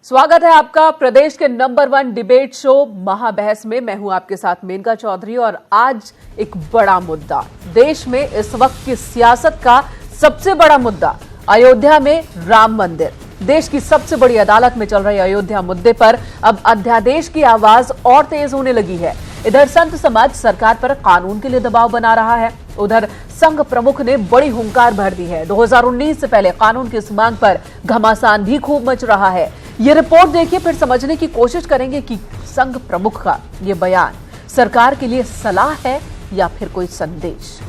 स्वागत है आपका प्रदेश के नंबर 1 डिबेट शो महाबहस में। मैं हूं आपके साथ मेनका चौधरी और आज एक बड़ा मुद्दा, देश में इस वक्त की सियासत का सबसे बड़ा मुद्दा अयोध्या में राम मंदिर। देश की सबसे बड़ी अदालत में चल रहे अयोध्या मुद्दे पर अब अध्यादेश की आवाज और तेज होने लगी है। इधर संत समाज सरकार पर कानून के लिए दबाव बना रहा है, उधर संघ प्रमुख ने बड़ी हुंकार भर दी है। 2019 से पहले कानून की इस मांग पर घमासान भी खूब मच रहा है। ये रिपोर्ट देखिए, फिर समझने की कोशिश करेंगे कि संघ प्रमुख का ये बयान सरकार के लिए सलाह है या फिर कोई संदेश।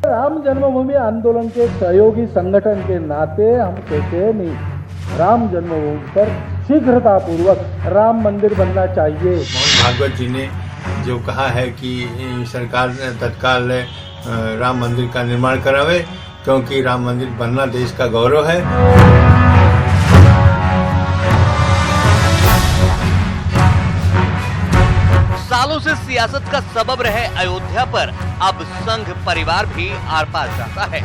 राम जन्मभूमि आंदोलन के सहयोगी संगठन के नाते हम कहते हैं नहीं, राम जन्मभूमि पर शीघ्रतापूर्वक राम मंदिर बनना चाहिए। मोहन भागवत जी ने जो कहा है कि सरकार तत्काल राम मंदिर का निर्माण करावे, क्योंकि राम मंदिर बनना देश का गौरव है। सालों से सियासत का सबब रहे अयोध्या पर अब संघ परिवार भी आर पार चाहता है।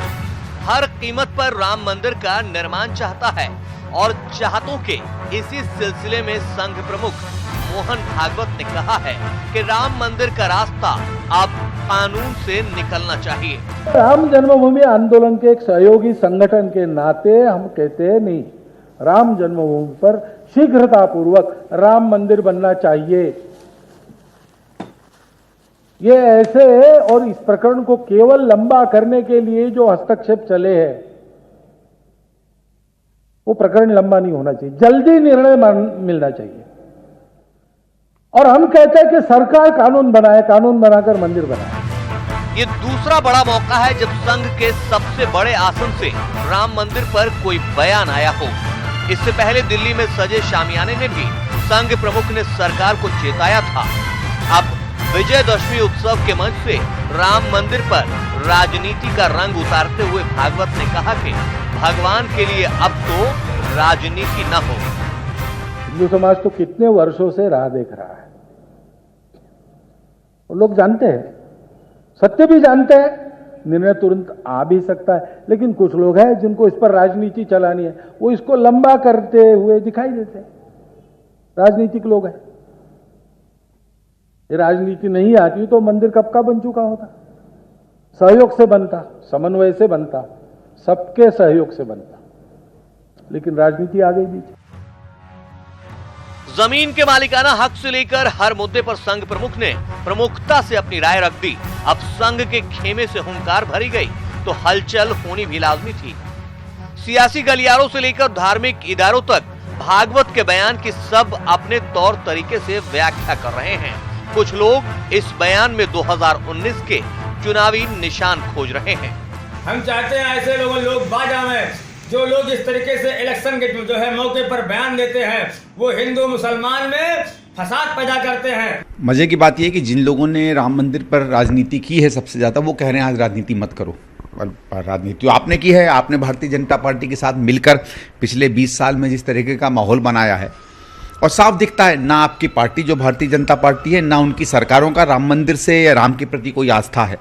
हर कीमत पर राम मंदिर का निर्माण चाहता है और चाहतों के इसी सिलसिले में संघ प्रमुख मोहन भागवत ने कहा है कि राम मंदिर का रास्ता अब कानून से निकलना चाहिए। राम जन्मभूमि आंदोलन के एक सहयोगी संगठन के नाते हम कहते हैं नहीं, राम जन्मभूमि पर शीघ्रतापूर्वक राम मंदिर बनना चाहिए। ये ऐसे है, और इस प्रकरण को केवल लंबा करने के लिए जो हस्तक्षेप चले हैं, वो प्रकरण लंबा नहीं होना चाहिए, जल्दी निर्णय मिलना चाहिए। और हम कहते हैं कि सरकार कानून बनाए, कानून बनाकर मंदिर बनाए। ये दूसरा बड़ा मौका है जब संघ के सबसे बड़े आसन से राम मंदिर पर कोई बयान आया हो। इससे पहले दिल्ली में सजे शामियाने ने भी संघ प्रमुख ने सरकार को चेताया था। अब विजयदशमी उत्सव के मंच से राम मंदिर पर राजनीति का रंग उतारते हुए भागवत ने कहा कि भगवान के लिए अब तो राजनीति न हो। हिंदू समाज तो कितने वर्षों से राह देख रहा है, और लोग जानते हैं, सत्य भी जानते हैं, निर्णय तुरंत आ भी सकता है, लेकिन कुछ लोग हैं जिनको इस पर राजनीति चलानी है, वो इसको लंबा करते हुए दिखाई देते हैं। राजनीतिक लोग हैं। ये राजनीति नहीं आती तो मंदिर कब का बन चुका होता। सहयोग से बनता, समन्वय से बनता, सबके सहयोग से बनता, लेकिन राजनीति आ गई बीच। जमीन के मालिकाना हक से लेकर हर मुद्दे पर संघ प्रमुख ने प्रमुखता से अपनी राय रख दी। अब संघ के खेमे से हुंकार भरी गई तो हलचल होनी भी लाजमी थी। सियासी गलियारों से लेकर धार्मिक इदारों तक भागवत के बयान की सब अपने तौर तरीके से व्याख्या कर रहे हैं। कुछ लोग इस बयान में 2019 के चुनावी निशान खोज रहे हैं। हम चाहते हैं ऐसे लोग बाजा में, जो लोग इस तरीके से इलेक्शन के जो है मौके पर बयान देते हैं, वो हिंदू मुसलमान में फसाद पैदा करते हैं। मजे की बात यह है कि जिन लोगों ने राम मंदिर पर राजनीति की है सबसे ज्यादा, वो कह रहे हैं आज राजनीति मत करो। राजनीति आपने की है, आपने भारतीय जनता पार्टी के साथ मिलकर पिछले 20 साल में जिस तरीके का माहौल बनाया है, और साफ दिखता है ना आपकी पार्टी जो भारतीय जनता पार्टी है, ना उनकी सरकारों का राम मंदिर से या राम के प्रति कोई आस्था है।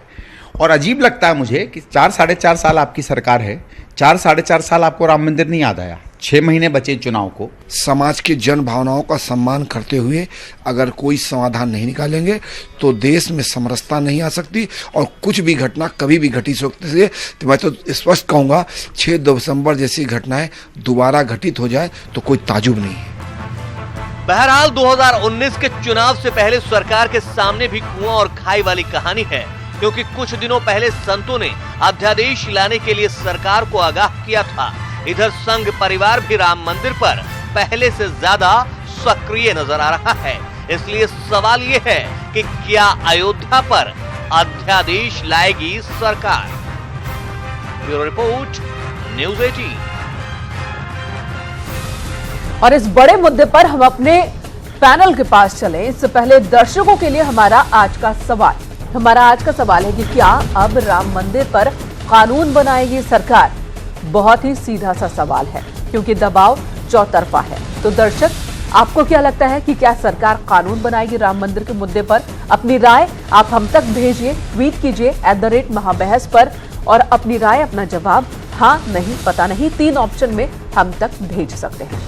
और अजीब लगता है मुझे कि 4-4.5 साल आपकी सरकार है, 4-4.5 साल आपको राम मंदिर नहीं याद आया। 6 महीने बचे चुनाव को। समाज की जन भावनाओं का सम्मान करते हुए अगर कोई समाधान नहीं निकालेंगे तो देश में समरसता नहीं आ सकती, और कुछ भी घटना कभी भी घटी सकती है। तो मैं तो स्पष्ट कहूँगा, 6 दिसंबर जैसी घटनाएं दोबारा घटित हो जाए तो कोई ताजुब नहीं है। बहरहाल 2019 के चुनाव से पहले सरकार के सामने भी कुआं और खाई वाली कहानी है, क्योंकि कुछ दिनों पहले संतों ने अध्यादेश लाने के लिए सरकार को आगाह किया था। इधर संघ परिवार भी राम मंदिर पर पहले से ज्यादा सक्रिय नजर आ रहा है। इसलिए सवाल ये है कि क्या अयोध्या पर अध्यादेश लाएगी सरकार? Bureau report, news 18। और इस बड़े मुद्दे पर हम अपने पैनल के पास चले, इससे पहले दर्शकों के लिए हमारा आज का सवाल है कि क्या अब राम मंदिर पर कानून बनाएगी सरकार? बहुत ही सीधा सा सवाल है, क्योंकि दबाव चौतरफा है। तो दर्शक, आपको क्या लगता है कि क्या सरकार कानून बनाएगी राम मंदिर के मुद्दे पर? अपनी राय आप हम तक भेजिए, ट्वीट कीजिए @महाबहस पर, और अपनी राय, अपना जवाब हाँ नहीं पता नहीं 3 ऑप्शन में हम तक भेज सकते हैं।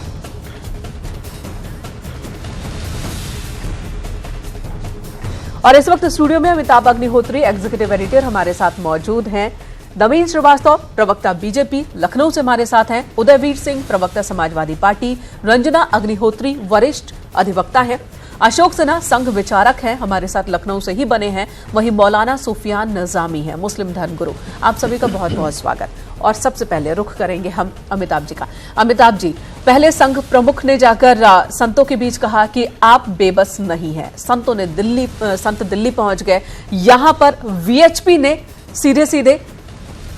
और इस वक्त स्टूडियो में अमिताभ अग्निहोत्री एग्जीक्यूटिव एडिटर हमारे साथ मौजूद हैं। नवीन श्रीवास्तव प्रवक्ता बीजेपी लखनऊ से हमारे साथ हैं। उदयवीर सिंह प्रवक्ता समाजवादी पार्टी, रंजना अग्निहोत्री वरिष्ठ अधिवक्ता हैं, अशोक सिन्हा संघ विचारक हैं, हमारे साथ लखनऊ से ही बने हैं। वहीं मौलाना सुफियान नजामी हैं, मुस्लिम धर्मगुरु। आप सभी का बहुत बहुत स्वागत। और सबसे पहले रुख करेंगे हम अमिताभ जी का। अमिताभ जी, पहले संघ प्रमुख ने जाकर संतों के बीच कहा कि आप बेबस नहीं हैं। संत दिल्ली पहुंच गए। यहां पर वीएचपी ने सीधे सीधे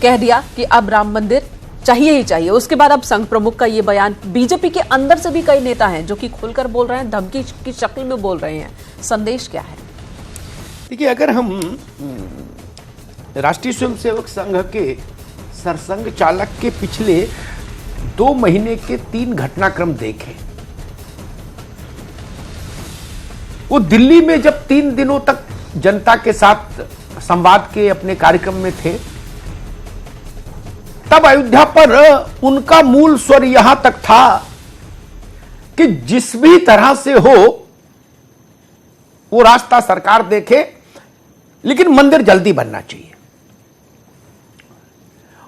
कह दिया कि अब राम मंदिर चाहिए ही चाहिए। उसके बाद अब संघ प्रमुख का ये बयान, बीजेपी के अंदर से भी कई नेता हैं जो कि खुलकर बोल रहे हैं, धमकी की शक्ल में बोल रहे हैं। संदेश क्या है? देखिए, अगर हम राष्ट्रीय स्वयंसेवक संघ के सरसंघ चालक के पिछले 2 महीने के 3 घटनाक्रम देखें, वो दिल्ली में जब 3 दिनों तक जनता के साथ संवाद के अपने कार्यक्रम में थे, तब अयोध्या पर उनका मूल स्वर यहां तक था कि जिस भी तरह से हो वो रास्ता सरकार देखे, लेकिन मंदिर जल्दी बनना चाहिए।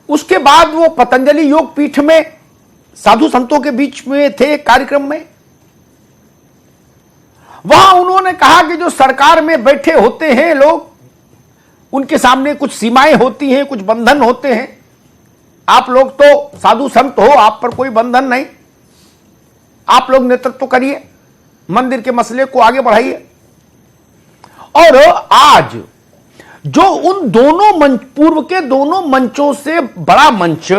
उसके बाद वो पतंजलि योग पीठ में साधु संतों के बीच में थे कार्यक्रम में, वहां उन्होंने कहा कि जो सरकार में बैठे होते हैं लोग, उनके सामने कुछ सीमाएं होती हैं, कुछ बंधन होते हैं। आप लोग तो साधु संत हो, आप पर कोई बंधन नहीं, आप लोग नेतृत्व करिए, मंदिर के मसले को आगे बढ़ाइए। और आज जो उन दोनों मंच, पूर्व के दोनों मंचों से बड़ा मंच,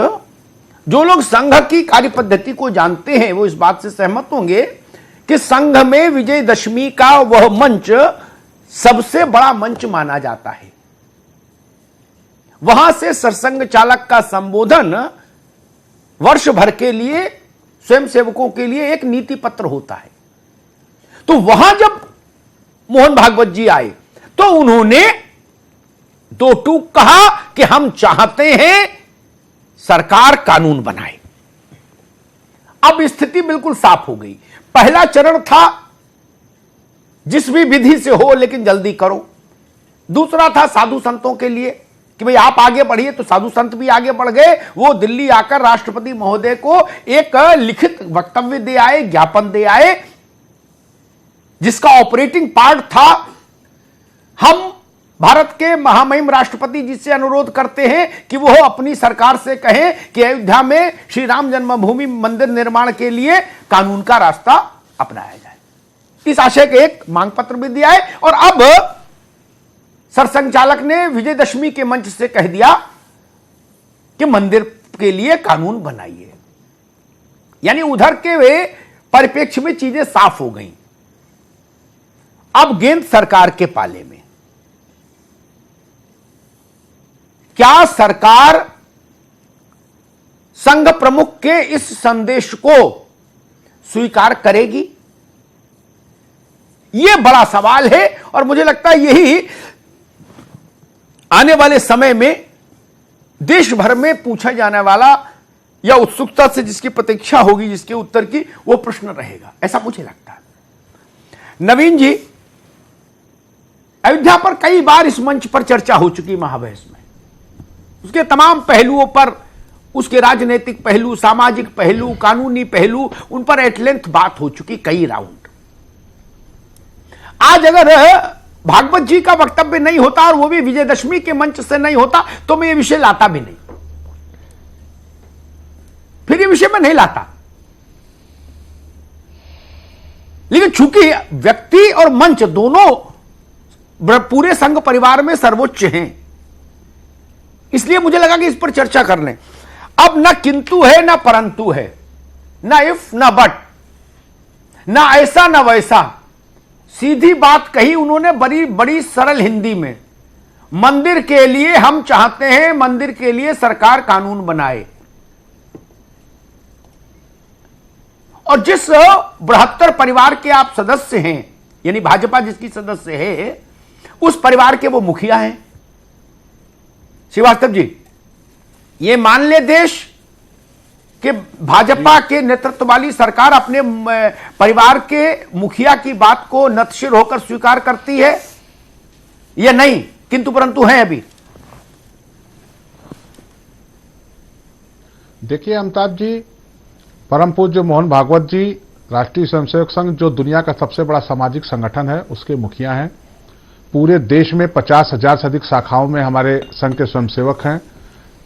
जो लोग संघ की कार्यपद्धति को जानते हैं वो इस बात से सहमत होंगे कि संघ में विजयदशमी का वह मंच सबसे बड़ा मंच माना जाता है। वहां से सरसंघ चालक का संबोधन वर्ष भर के लिए स्वयंसेवकों के लिए एक नीति पत्र होता है। तो वहां जब मोहन भागवत जी आए तो उन्होंने 2 टूक कहा कि हम चाहते हैं सरकार कानून बनाए। अब स्थिति बिल्कुल साफ हो गई। पहला चरण था जिस भी विधि से हो लेकिन जल्दी करो। दूसरा था साधु संतों के लिए कि भाई आप आगे बढ़िए, तो साधु संत भी आगे बढ़ गए। वो दिल्ली आकर राष्ट्रपति महोदय को एक लिखित वक्तव्य दे आए, ज्ञापन दे आए, जिसका ऑपरेटिंग पार्ट था हम भारत के महामहिम राष्ट्रपति जी से अनुरोध करते हैं कि वो अपनी सरकार से कहें कि अयोध्या में श्री राम जन्मभूमि मंदिर निर्माण के लिए कानून का रास्ता अपनाया जाए। इस आशय के एक मांग पत्र भी दिया है। और अब सरसंघ चालक ने विजयदशमी के मंच से कह दिया कि मंदिर के लिए कानून बनाइए। यानी उधर के वे परिप्रेक्ष्य में चीजें साफ हो गई। अब गेंद सरकार के पाले में। क्या सरकार संघ प्रमुख के इस संदेश को स्वीकार करेगी? यह बड़ा सवाल है और मुझे लगता है यही आने वाले समय में देश भर में पूछा जाने वाला या उत्सुकता से जिसकी प्रतीक्षा होगी, जिसके उत्तर की, वो प्रश्न रहेगा, ऐसा मुझे लगता है। नवीन जी, अयोध्या पर कई बार इस मंच पर चर्चा हो चुकी महाबहस में, उसके तमाम पहलुओं पर, उसके राजनीतिक पहलू, सामाजिक पहलू, कानूनी पहलू, उन पर एट लेंथ बात हो चुकी, कई राउंड। आज अगर भागवत जी का वक्तव्य नहीं होता और वो भी विजयदशमी के मंच से नहीं होता तो मैं ये विषय लाता भी नहीं, फिर ये विषय मैं नहीं लाता। लेकिन चूंकि व्यक्ति और मंच दोनों पूरे संघ परिवार में सर्वोच्च हैं, इसलिए मुझे लगा कि इस पर चर्चा कर लें। अब ना किंतु है ना परंतु है, ना इफ ना बट, ना ऐसा ना वैसा, सीधी बात कही उन्होंने बड़ी बड़ी सरल हिंदी में। मंदिर के लिए हम चाहते हैं, मंदिर के लिए सरकार कानून बनाए। और जिस 72 परिवार के आप सदस्य हैं, यानी भाजपा जिसकी सदस्य है, उस परिवार के वो मुखिया हैं। श्रीवास्तव जी, ये मान ले देश कि भाजपा के नेतृत्व वाली सरकार अपने परिवार के मुखिया की बात को नतशिर होकर स्वीकार करती है या नहीं, किंतु परंतु है अभी? देखिए अमिताभ जी, परम पूज्य मोहन भागवत जी राष्ट्रीय स्वयंसेवक संघ, जो दुनिया का सबसे बड़ा सामाजिक संगठन है, उसके मुखिया हैं। पूरे देश में 50,000 से अधिक शाखाओं में हमारे संघ के स्वयंसेवक हैं,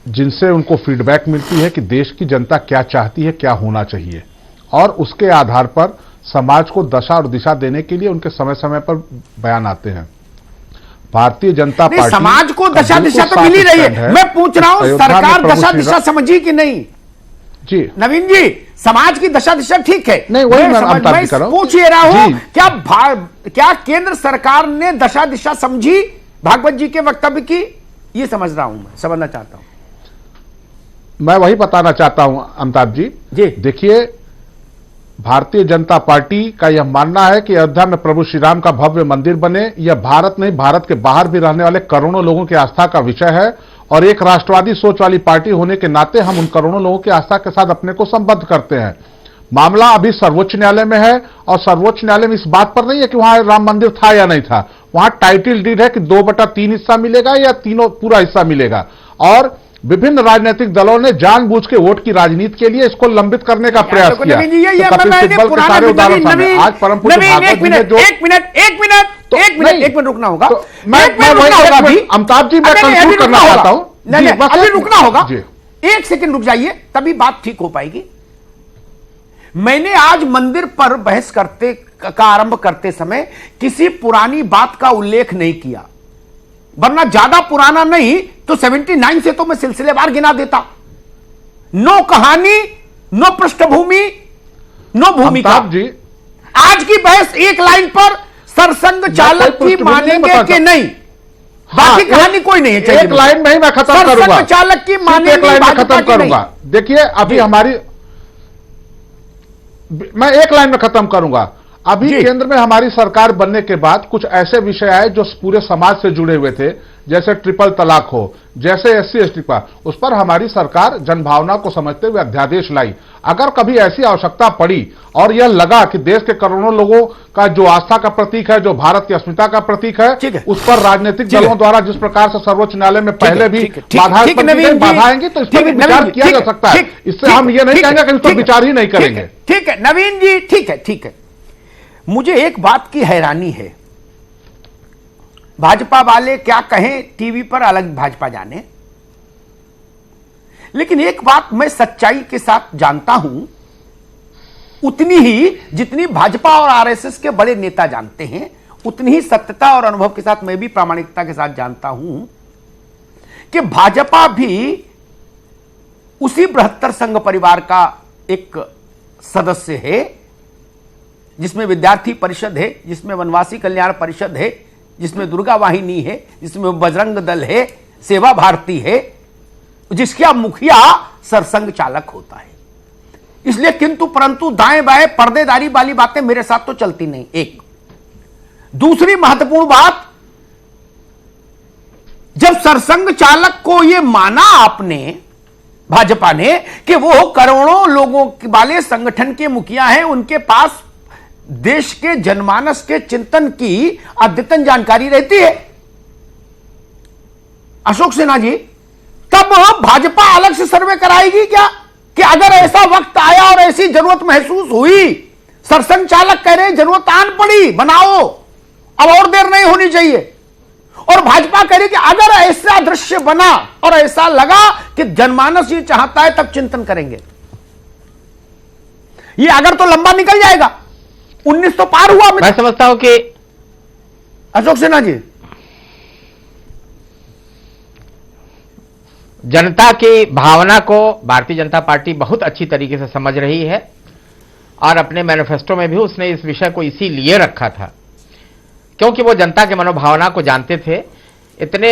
जिनसे उनको फीडबैक मिलती है कि देश की जनता क्या चाहती है, क्या होना चाहिए, और उसके आधार पर समाज को दशा और दिशा देने के लिए उनके समय समय पर बयान आते हैं। भारतीय जनता पार्टी समाज को दशा दिशा तो मिल ही रही है, मैं पूछ रहा हूं सरकार दशा दिशा समझी कि नहीं? जी नवीन जी, समाज की दशा दिशा ठीक है, नहीं वही मैं पूछ ही रहा हूं, क्या केंद्र सरकार ने दशा दिशा समझी भागवत जी के वक्तव्य की? ये समझ रहा हूं, मैं समझना चाहता हूं। मैं वही बताना चाहता हूं अमिताभ जी। देखिए, भारतीय जनता पार्टी का यह मानना है कि अयोध्या में प्रभु श्री राम का भव्य मंदिर बने। यह भारत नहीं, भारत के बाहर भी रहने वाले करोड़ों लोगों की आस्था का विषय है, और एक राष्ट्रवादी सोच वाली पार्टी होने के नाते हम उन करोड़ों लोगों की आस्था के साथ अपने को संबद्ध करते हैं। मामला अभी सर्वोच्च न्यायालय में है, और सर्वोच्च न्यायालय में इस बात पर नहीं है कि वहां राम मंदिर था या नहीं था। वहां टाइटल डीड है कि 2/3 हिस्सा मिलेगा या तीनों पूरा हिस्सा मिलेगा, और विभिन्न राजनीतिक दलों ने जानबूझ के वोट की राजनीति के लिए इसको लंबित करने का प्रयास किया। आज परम पूज्य भागवत जी ने जो एक मिनट रुकना होगा, अमिताभ जी, मैं कंक्लूड करना चाहता हूं। अभी रुकना होगा, 1 सेकंड रुक जाइए, तभी बात ठीक हो पाएगी। मैंने आज मंदिर पर बहस का आरंभ करते समय किसी पुरानी बात का उल्लेख नहीं किया, वरना ज्यादा पुराना नहीं तो 79 से तो मैं सिलसिलेवार गिना देता। नो कहानी, नो पृष्ठभूमि, नो भूमिका। जी, आज की बहस एक लाइन पर सरसंघ चालक की मानेंगे कि नहीं, बाकी कहानी कोई नहीं है। एक लाइन में ही मैं खत्म करूंगा, सरसंघ चालक की मानेंगे, एक लाइन में खत्म करूंगा। देखिए, अभी हमारी, मैं एक लाइन में खत्म करूंगा। अभी केंद्र में हमारी सरकार बनने के बाद कुछ ऐसे विषय आए जो पूरे समाज से जुड़े हुए थे, जैसे ट्रिपल तलाक हो, जैसे SC ST का, उस पर हमारी सरकार जनभावना को समझते हुए अध्यादेश लाई। अगर कभी ऐसी आवश्यकता पड़ी और यह लगा कि देश के करोड़ों लोगों का जो आस्था का प्रतीक है, जो भारत की अस्मिता का प्रतीक है, उस पर राजनीतिक दलों द्वारा जिस प्रकार से सर्वोच्च न्यायालय में पहले भी बाधा आएंगी, तो इस पर विचार किया जा सकता है। इससे हम ये नहीं कहेंगे कि इस पर विचार ही नहीं करेंगे। ठीक है नवीन जी, ठीक है। मुझे एक बात की हैरानी है, भाजपा वाले क्या कहें टीवी पर, अलग भाजपा जाने, लेकिन एक बात मैं सच्चाई के साथ जानता हूं, उतनी ही जितनी भाजपा और RSS के बड़े नेता जानते हैं, उतनी ही सत्यता और अनुभव के साथ मैं भी प्रामाणिकता के साथ जानता हूं कि भाजपा भी उसी बृहत्तर संघ परिवार का एक सदस्य है, जिसमें विद्यार्थी परिषद है, जिसमें वनवासी कल्याण परिषद है, जिसमें दुर्गा वाहिनी है, जिसमें बजरंग दल है, सेवा भारती है, जिसका मुखिया सरसंघ चालक होता है। इसलिए किंतु परंतु दाएं बाएं पर्देदारी वाली बातें मेरे साथ तो चलती नहीं। एक दूसरी महत्वपूर्ण बात, जब सरसंघ चालक को यह माना आपने, भाजपा ने, कि वो करोड़ों लोगों वाले संगठन के मुखिया हैं, उनके पास देश के जनमानस के चिंतन की अद्यतन जानकारी रहती है, अशोक सिन्हा जी, तब भाजपा अलग से सर्वे कराएगी क्या कि अगर ऐसा वक्त आया और ऐसी जरूरत महसूस हुई, सरसंघ चालक कह रहे जरूरत आन पड़ी, बनाओ, अब और देर नहीं होनी चाहिए, और भाजपा कह रही कि अगर ऐसा दृश्य बना और ऐसा लगा कि जनमानस ये चाहता है, तब चिंतन करेंगे। ये अगर तो लंबा निकल जाएगा, 19 तो पार हुआ। मैं समझता हूं कि अशोक सिन्हा जी, जनता की भावना को भारतीय जनता पार्टी बहुत अच्छी तरीके से समझ रही है, और अपने मैनिफेस्टो में भी उसने इस विषय को इसीलिए रखा था क्योंकि वो जनता के मनोभावना को जानते थे। इतने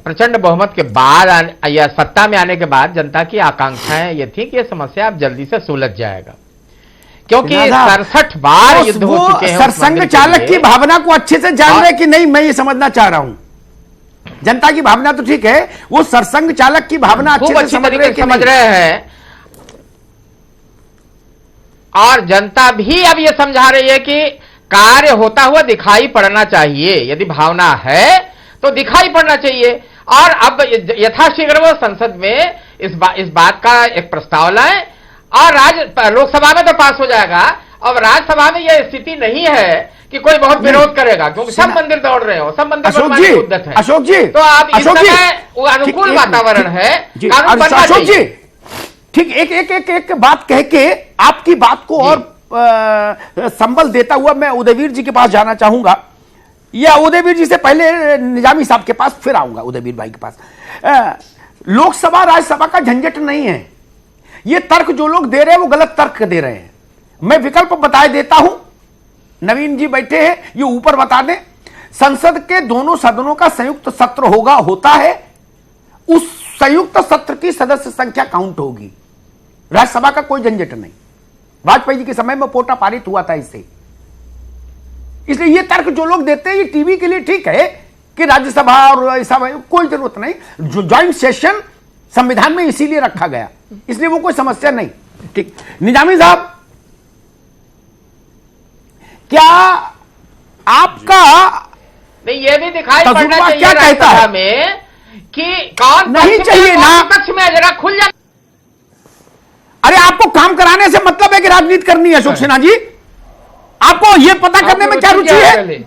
प्रचंड बहुमत के बाद या सत्ता में आने के बाद जनता की आकांक्षाएं ये थी कि ये समस्या अब जल्दी से सुलझ जाएगा, क्योंकि 67 बार युद्ध हो चुके हैं। सरसंघ चालक की भावना को अच्छे से जान रहे कि नहीं, मैं ये समझना चाह रहा हूं। जनता की भावना तो ठीक है, वो सरसंघ चालक की भावना अच्छे से समझ रहे हैं। और जनता भी अब ये समझा रही है कि कार्य होता हुआ दिखाई पड़ना चाहिए। यदि भावना है तो दिखाई पड़ना चाहिए। और अब यथाशीघ्र वो संसद में इस बात का एक प्रस्ताव लाएं और लोकसभा में तो पास हो जाएगा। अब राज्यसभा में यह स्थिति नहीं है कि कोई बहुत विरोध करेगा, क्योंकि सब मंदिर दौड़ रहे हो, सब मंदिर पर मुद्दत है। अशोक जी, तो आप इस समय वो अनुकूल वातावरण है, कानून बनना अशोक चाहिए। जी, ठीक, एक बात कह के आपकी बात को और संबल देता हुआ मैं उदयवीर जी के पास जाना चाहूंगा, या उदयवीर जी से पहले निजामी साहब के पास फिर आऊंगा, उदयवीर भाई के पास। लोकसभा राज्यसभा का झंझट नहीं है। ये तर्क जो लोग दे रहे हैं वो गलत तर्क दे रहे हैं। मैं विकल्प बता देता हूं, नवीन जी बैठे हैं, ये ऊपर बता दें। संसद के दोनों सदनों का संयुक्त सत्र होता है, उस संयुक्त सत्र की सदस्य संख्या काउंट होगी। राज्यसभा का कोई झंझट नहीं। वाजपेयी जी के समय में कोटा पारित हुआ था इससे। इसलिए ये तर्क जो लोग देते हैं ये टीवी के लिए ठीक है कि राज्यसभा और ऐसा कोई जरूरत नहीं। जो ज्वाइंट सेशन संविधान में इसीलिए रखा गया, इसलिए वो कोई समस्या नहीं। ठीक, निजामी साहब, क्या आपका नहीं ये भी दिखाई पड़ना चाहिए क्या कहता है में कि कौन नहीं चाहिए ना पक्ष में जरा खुल जा। अरे आपको काम कराने से मतलब है कि राजनीति करनी है अशोक सिन्हा जी? आपको यह पता करने में क्या रुचि है?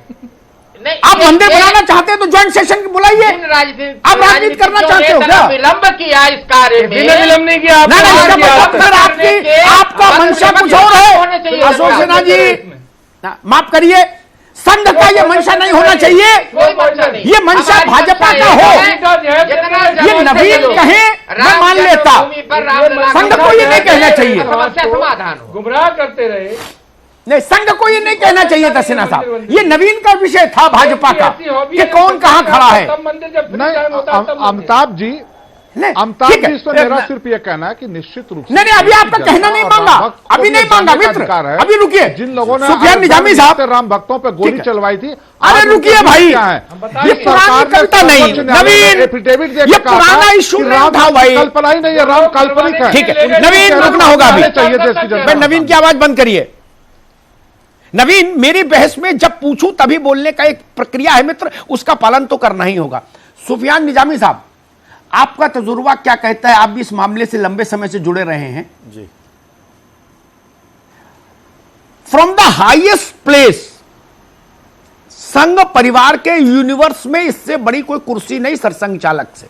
आप मंदिर बनाना चाहते हैं तो ज्वाइंट सेशन बुलाइए। आप राजनीति करना चाहते हो क्या? विलंब किया इस कार्य में, विलंब नहीं किया आपका मंशा कुछ और है अशोक सिन्हा जी। माफ करिए, संघ का ये मंशा नहीं होना चाहिए। ये मंशा भाजपा का हो, ये नवीन कहे मैं मान लेता, संघ को ये नहीं कहना चाहिए। समस्या समाधान हो, गुमराह करते रहे नहीं, संघ को ये नहीं कहना चाहिए था सिन्हा साहब। ये नवीन का विषय था भाजपा का कि कौन कहां खड़ा है। अमिताभ जी, तो मेरा सिर्फ ये कहना है कि निश्चित रूप से नहीं, अभी आपका कहना नहीं मांगा, अभी नहीं मांगा मित्र, अभी रुकिए। जिन लोगों ने सुफियान निजामी साहब राम भक्तों पे गोली चलवाई थी, अरे रुकिए भाई, ये पुरानी कविता नहीं नवीन, एफिडेविट ये पुराना इशू नहीं था भाई, कल्पना ही नहीं है, राम काल्पनिक है। ठीक है, नवीन रुकना होगा अभी। नवीन की आवाज बंद करिए। नवीन, मेरी बहस में जब पूछूं तभी बोलने का एक प्रक्रिया है मित्र, उसका पालन तो करना ही होगा। सुफियान निजामी साहब, आपका तजुर्बा क्या कहता है? आप भी इस मामले से लंबे समय से जुड़े रहे हैं जी। फ्रॉम द हाईएस्ट प्लेस, संघ परिवार के यूनिवर्स में इससे बड़ी कोई कुर्सी नहीं सरसंघ चालक से,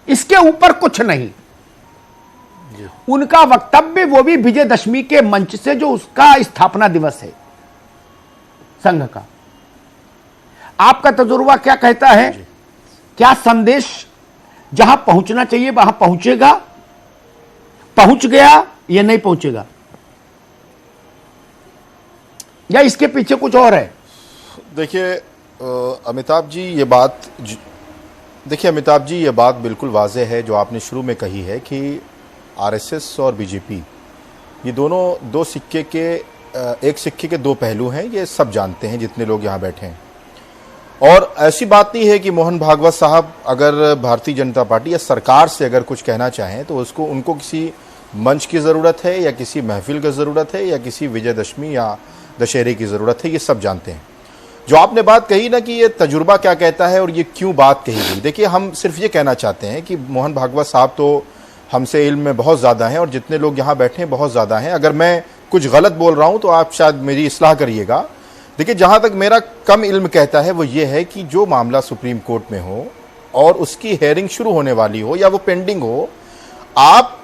इसके ऊपर कुछ नहीं। उनका वक्तव्य वो भी विजयदशमी के मंच से, जो उसका स्थापना दिवस है संघ का। आपका तजुर्बा क्या कहता है? क्या संदेश जहां पहुंचना चाहिए वहां पहुंचेगा, पहुंच गया या नहीं पहुंचेगा, या इसके पीछे कुछ और है? देखिए अमिताभ जी, ये बात बिल्कुल वाज़ेह है जो आपने शुरू में कही है कि आरएसएस और बीजेपी ये दोनों दो सिक्के के एक सिक्के के दो पहलू हैं। ये सब जानते हैं जितने लोग यहाँ बैठे हैं। और ऐसी बात नहीं है कि मोहन भागवत साहब अगर भारतीय जनता पार्टी या सरकार से अगर कुछ कहना चाहें तो उनको किसी मंच की ज़रूरत है या किसी महफिल की ज़रूरत है या किसी विजयदशमी या दशहरे की ज़रूरत है। ये सब जानते हैं। जो आपने बात कही ना कि ये तजुर्बा क्या कहता है और ये क्यों बात कही गई, देखिए हम सिर्फ ये कहना चाहते हैं कि मोहन भागवत साहब तो हमसे इल्म में बहुत ज़्यादा हैं और जितने लोग यहाँ बैठे हैं बहुत ज़्यादा हैं। अगर मैं कुछ गलत बोल रहा हूँ तो आप शायद मेरी इस्लाह करिएगा। देखिए, जहाँ तक मेरा कम इल्म कहता है वो ये है कि जो मामला सुप्रीम कोर्ट में हो और उसकी हेयरिंग शुरू होने वाली हो या वो पेंडिंग हो, आप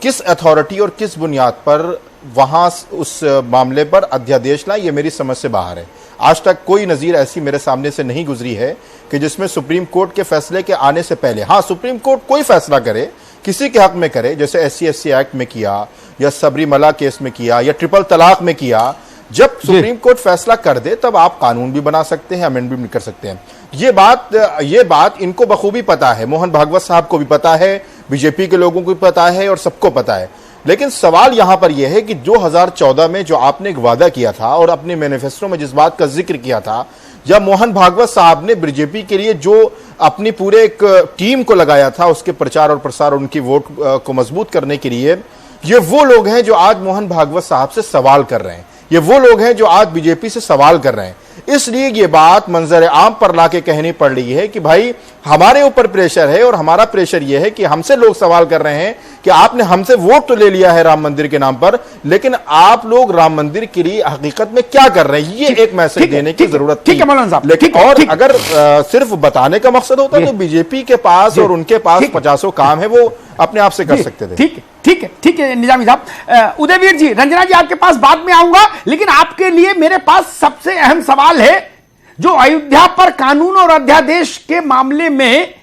किस अथॉरिटी और किस बुनियाद पर वहाँ उस मामले पर अध्यादेश लाएं, ये मेरी समझ से बाहर है। आज तक कोई नज़ीर ऐसी मेरे सामने से नहीं गुजरी है कि जिसमें सुप्रीम कोर्ट के फैसले के आने से पहले, हाँ, सुप्रीम कोर्ट कोई फैसला करे किसी के हक में करे, जैसे SC/SC एक्ट में किया या सबरीमला केस में किया या ट्रिपल तलाक में किया, जब सुप्रीम कोर्ट फैसला कर दे तब आप कानून भी बना सकते हैं, अमेंडमेंट भी कर सकते हैं। ये बात इनको बखूबी पता है, मोहन भागवत साहब को भी पता है, बीजेपी के लोगों को भी पता है और सबको पता है। लेकिन सवाल यहां पर यह है कि 2014 में जो आपने एक वादा किया था और अपने मैनिफेस्टो में जिस बात का जिक्र किया था, या मोहन भागवत साहब ने बीजेपी के लिए जो अपनी पूरे एक टीम को लगाया था उसके प्रचार और प्रसार, उनकी वोट को मजबूत करने के लिए, ये वो लोग हैं जो आज मोहन भागवत साहब से सवाल कर रहे हैं, ये वो लोग हैं जो आज बीजेपी से सवाल कर रहे हैं। इसलिए ये बात मंजर आम पर लाके कहनी पड़ रही है कि भाई हमारे ऊपर प्रेशर है, और हमारा प्रेशर ये है कि हमसे लोग सवाल कर रहे हैं कि आपने हमसे वोट तो ले लिया है राम मंदिर के नाम पर, लेकिन आप लोग राम मंदिर के लिए हकीकत में क्या कर रहे हैं, ये एक मैसेज देने की जरूरत थी। लेकिन और अगर सिर्फ बताने का मकसद होता तो बीजेपी के पास और उनके पास 50 काम है, वो अपने आप से कर सकते थे। ठीक है निजामी साहब। उदयवीर जी, रंजना जी आपके पास बाद में आऊंगा, लेकिन आपके लिए मेरे पास सबसे अहम सवाल है जो अयोध्या पर कानून और अध्यादेश के मामले में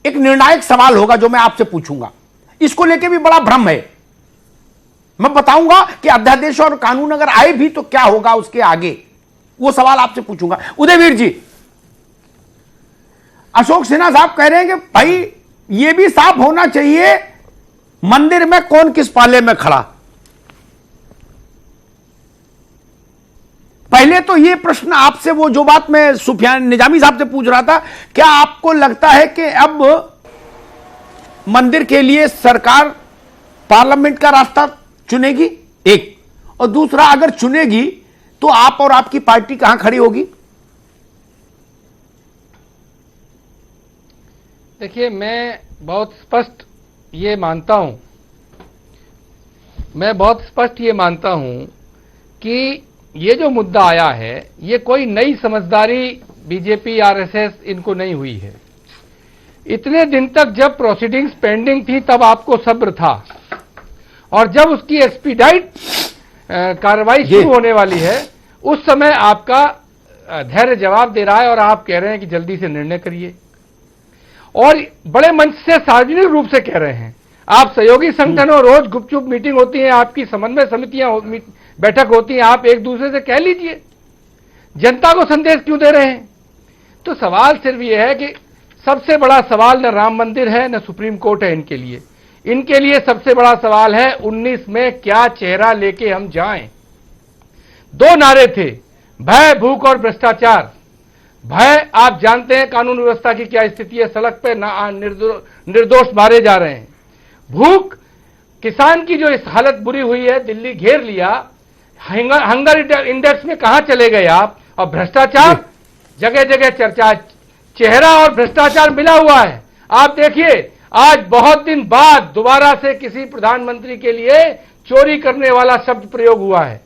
एक निर्णायक सवाल होगा जो मैं आपसे पूछूंगा। इसको लेके भी बड़ा भ्रम है। मैं बताऊंगा कि अध्यादेश और कानून अगर आए भी तो क्या होगा उसके आगे, वो सवाल आपसे पूछूंगा। उदयवीर जी, अशोक सिन्हा साहब कह रहे हैं कि भाई ये भी साफ होना चाहिए मंदिर में कौन किस पाले में खड़ा। पहले तो ये प्रश्न आपसे, वो जो बात मैं सुफियान निजामी साहब से पूछ रहा था, क्या आपको लगता है कि अब मंदिर के लिए सरकार पार्लियामेंट का रास्ता चुनेगी? एक, और दूसरा, अगर चुनेगी तो आप और आपकी पार्टी कहां खड़ी होगी? देखिए, मैं बहुत स्पष्ट ये मानता हूं कि ये जो मुद्दा आया है, ये कोई नई समझदारी बीजेपी आरएसएस इनको नहीं हुई है। इतने दिन तक जब प्रोसीडिंग्स पेंडिंग थी तब आपको सब्र था, और जब उसकी एक्सपीडाइट कार्रवाई शुरू होने वाली है उस समय आपका धैर्य जवाब दे रहा है, और आप कह रहे हैं कि जल्दी से निर्णय करिए, और बड़े मंच से सार्वजनिक रूप से कह रहे हैं। आप सहयोगी संगठनों, रोज गुपचुप मीटिंग होती है, आपकी समन्वय समितियां बैठक होती हैं, आप एक दूसरे से कह लीजिए, जनता को संदेश क्यों दे रहे हैं? तो सवाल सिर्फ यह है कि सबसे बड़ा सवाल न राम मंदिर है न सुप्रीम कोर्ट है इनके लिए सबसे बड़ा सवाल है 19 में क्या चेहरा लेके हम जाएं। 2 नारे थे, भय, भूख और भ्रष्टाचार। भय, आप जानते हैं कानून व्यवस्था की क्या स्थिति है, सड़क पे निर्दोष मारे जा रहे हैं। भूख, किसान की जो इस हालत बुरी हुई है, दिल्ली घेर लिया, हंगर इंडेक्स में कहां चले गए आप, और भ्रष्टाचार जगह जगह चर्चा, चेहरा और भ्रष्टाचार मिला हुआ है। आप देखिए, आज बहुत दिन बाद दोबारा से किसी प्रधानमंत्री के लिए चोरी करने वाला शब्द प्रयोग हुआ है।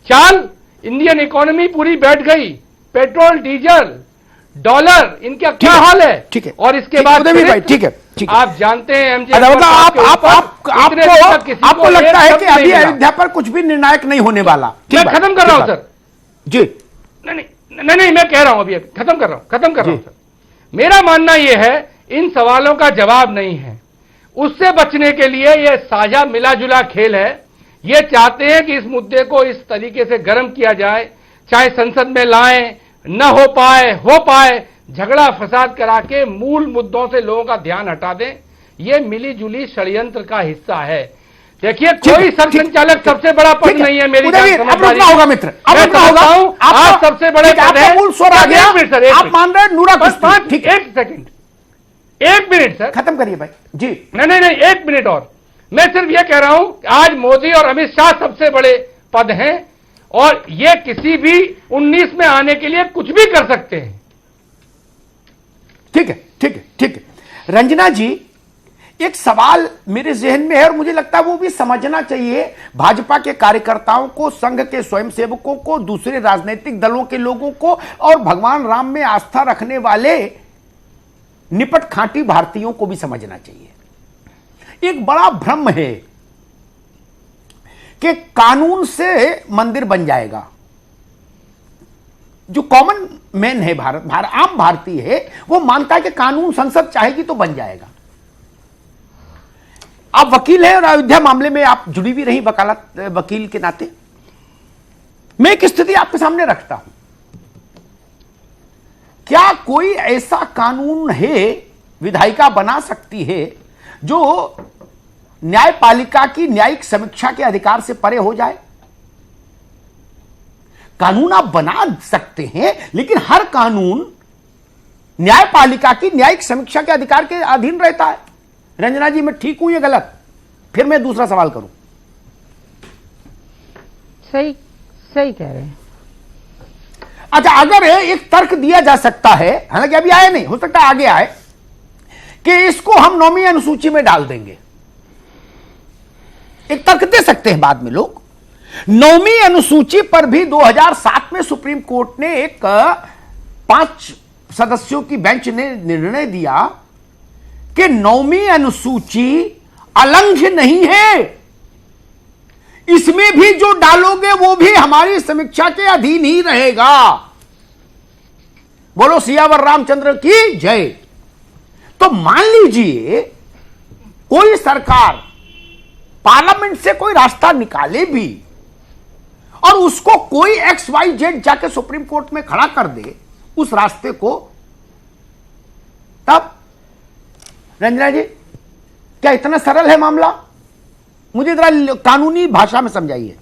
चाल, इंडियन इकोनॉमी पूरी बैठ गई, पेट्रोल, डीजल, डॉलर, इनका क्या हाल है? ठीक है, और इसके बाद ठीक है, आप जानते हैं एमजे, आपको लगता है कि अभी अयोध्या पर कुछ भी निर्णायक नहीं होने वाला? मैं खत्म कर रहा हूं सर जी। नहीं, मैं कह रहा हूं, अभी खत्म कर रहा हूं सर। मेरा मानना यह है, इन सवालों का जवाब नहीं है। उससे बचने के लिए यह साझा मिला जुला खेल है। ये चाहते हैं कि इस मुद्दे को इस तरीके से गर्म किया जाए, चाहे संसद में लाएं, न हो पाए, झगड़ा फसाद करा के मूल मुद्दों से लोगों का ध्यान हटा दें। ये मिली जुली षड्यंत्र का हिस्सा है। देखिए, कोई संघ संचालक सबसे बड़ा पद नहीं है मेरी होगा मित्र, आप सबसे बड़े पद है। आप मान रहे हैं नूरा कुश्ती? एक मिनट सर, खत्म करिए भाई जी। नहीं, 1 मिनट और। मैं सिर्फ यह कह रहा हूं, आज मोदी और अमित शाह सबसे बड़े पद हैं, और ये किसी भी 19 में आने के लिए कुछ भी कर सकते हैं। ठीक है। रंजना जी, एक सवाल मेरे जहन में है और मुझे लगता है वो भी समझना चाहिए भाजपा के कार्यकर्ताओं को, संघ के स्वयंसेवकों को, दूसरे राजनीतिक दलों के लोगों को, और भगवान राम में आस्था रखने वाले निपट खांटी भारतीयों को भी समझना चाहिए। एक बड़ा भ्रम है कि कानून से मंदिर बन जाएगा। जो कॉमन मैन है, आम भारतीय है, वो मानता है कि कानून संसद चाहेगी तो बन जाएगा। आप वकील हैं और अयोध्या मामले में आप जुड़ी भी रही वकील के नाते। मैं एक स्थिति आपके सामने रखता हूं, क्या कोई ऐसा कानून है विधायिका बना सकती है जो न्यायपालिका की न्यायिक समीक्षा के अधिकार से परे हो जाए? कानून आप बना सकते हैं, लेकिन हर कानून न्यायपालिका की न्यायिक समीक्षा के अधिकार के अधीन रहता है। रंजना जी, मैं ठीक हूं या गलत? फिर मैं दूसरा सवाल करूं। सही कह रहे हैं। अच्छा, अगर एक तर्क दिया जा सकता है, हालांकि अभी आया नहीं, हो सकता है आगे आए, कि इसको हम 9वीं अनुसूची में डाल देंगे, एक तर्क दे सकते हैं बाद में लोग। 9वीं अनुसूची पर भी 2007 में सुप्रीम कोर्ट ने एक 5 सदस्यों की बेंच ने निर्णय दिया कि 9वीं अनुसूची अलंघ्य नहीं है, इसमें भी जो डालोगे वो भी हमारी समीक्षा के अधीन ही रहेगा। बोलो सियावर रामचंद्र की जय। तो मान लीजिए कोई सरकार पार्लियामेंट से कोई रास्ता निकाले भी और उसको कोई XYZ जाके सुप्रीम कोर्ट में खड़ा कर दे उस रास्ते को, तब रंजना जी क्या इतना सरल है मामला? मुझे जरा कानूनी भाषा में समझाइए।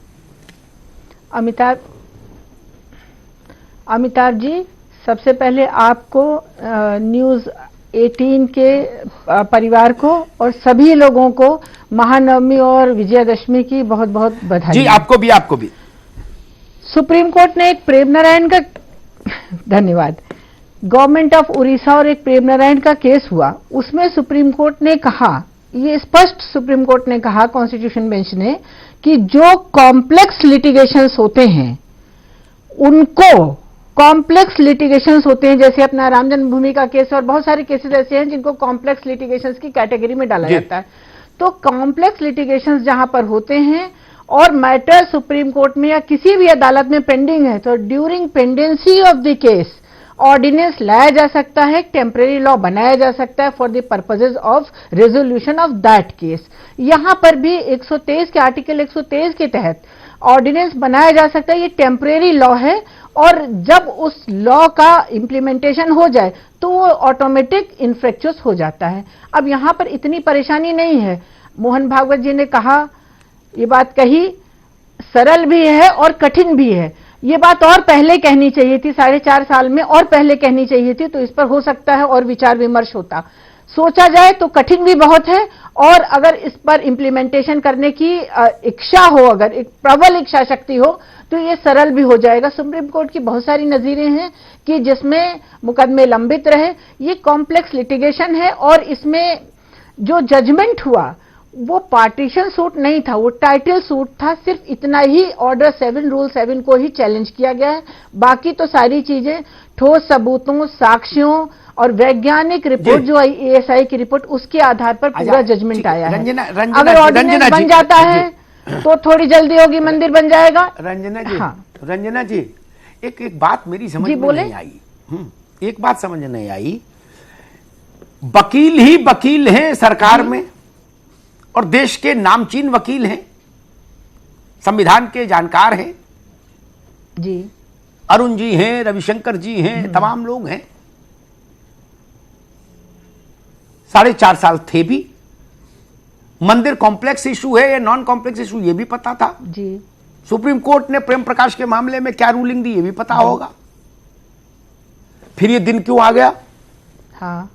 अमिताभ जी, सबसे पहले आपको न्यूज 18 के परिवार को और सभी लोगों को महानवमी और विजयादशमी की बहुत बहुत बधाई। जी आपको भी। सुप्रीम कोर्ट ने एक प्रेम नारायण का धन्यवाद। गवर्नमेंट ऑफ उड़ीसा और एक प्रेम नारायण का केस हुआ, उसमें सुप्रीम कोर्ट ने कहा, ये स्पष्ट सुप्रीम कोर्ट ने कहा कॉन्स्टिट्यूशन बेंच ने, कि जो कॉम्प्लेक्स लिटिगेशंस होते हैं उनको, कॉम्प्लेक्स लिटिगेशंस होते हैं जैसे अपना राम जन्मभूमि का केस और बहुत सारे केसेस ऐसे हैं जिनको कॉम्प्लेक्स लिटिगेशंस की कैटेगरी में डाला जाता है। तो कॉम्प्लेक्स लिटिगेशंस जहां पर होते हैं और मैटर सुप्रीम कोर्ट में या किसी भी अदालत में पेंडिंग है, तो during pendency of the case ordinance लाया जा सकता है, टेम्परेरी लॉ बनाया जा सकता है for the purposes of resolution of that case. यहां पर भी 123 के आर्टिकल 123 के तहत ऑर्डिनेंस बनाया जा सकता है। ये टेम्परेरी लॉ है और जब उस लॉ का इंप्लीमेंटेशन हो जाए तो वो ऑटोमेटिक इन्फ्रेक्चुअस हो जाता है। अब यहां पर इतनी परेशानी नहीं है। मोहन भागवत जी ने कहा, ये बात कही, सरल भी है और कठिन भी है। ये बात और पहले कहनी चाहिए थी, 4.5 साल में और पहले कहनी चाहिए थी, तो इस पर हो सकता है और विचार विमर्श होता। सोचा जाए तो कठिन भी बहुत है, और अगर इस पर इंप्लीमेंटेशन करने की इच्छा हो, अगर एक प्रबल इच्छा शक्ति हो, तो ये सरल भी हो जाएगा। सुप्रीम कोर्ट की बहुत सारी नजीरें हैं कि जिसमें मुकदमे लंबित रहे। ये कॉम्प्लेक्स लिटिगेशन है और इसमें जो जजमेंट हुआ वो पार्टीशन सूट नहीं था, वो टाइटल सूट था। सिर्फ इतना ही ऑर्डर 7 रूल 7 को ही चैलेंज किया गया है। बाकी तो सारी चीजें ठोस सबूतों, साक्ष्यों और वैज्ञानिक रिपोर्ट जो आई ASI की रिपोर्ट, उसके आधार पर पूरा जजमेंट आया है। अगर ऑर्डिनेंस बन जाता है तो थोड़ी जल्दी होगी, मंदिर बन जाएगा। रंजना जी, हाँ। रंजना जी, एक बात मेरी समझ में नहीं आई। एक बात समझ नहीं आई, वकील ही वकील हैं सरकार में और देश के नामचीन वकील हैं, संविधान के जानकार हैं जी, अरुण जी हैं, रविशंकर जी हैं, तमाम लोग हैं। 4.5 साल थे भी। मंदिर कॉम्प्लेक्स इशू है या नॉन कॉम्प्लेक्स इशू ये भी पता था जी। सुप्रीम कोर्ट ने प्रेम प्रकाश के मामले में क्या रूलिंग दी ये भी पता होगा। फिर ये दिन क्यों आ गया? हाँ,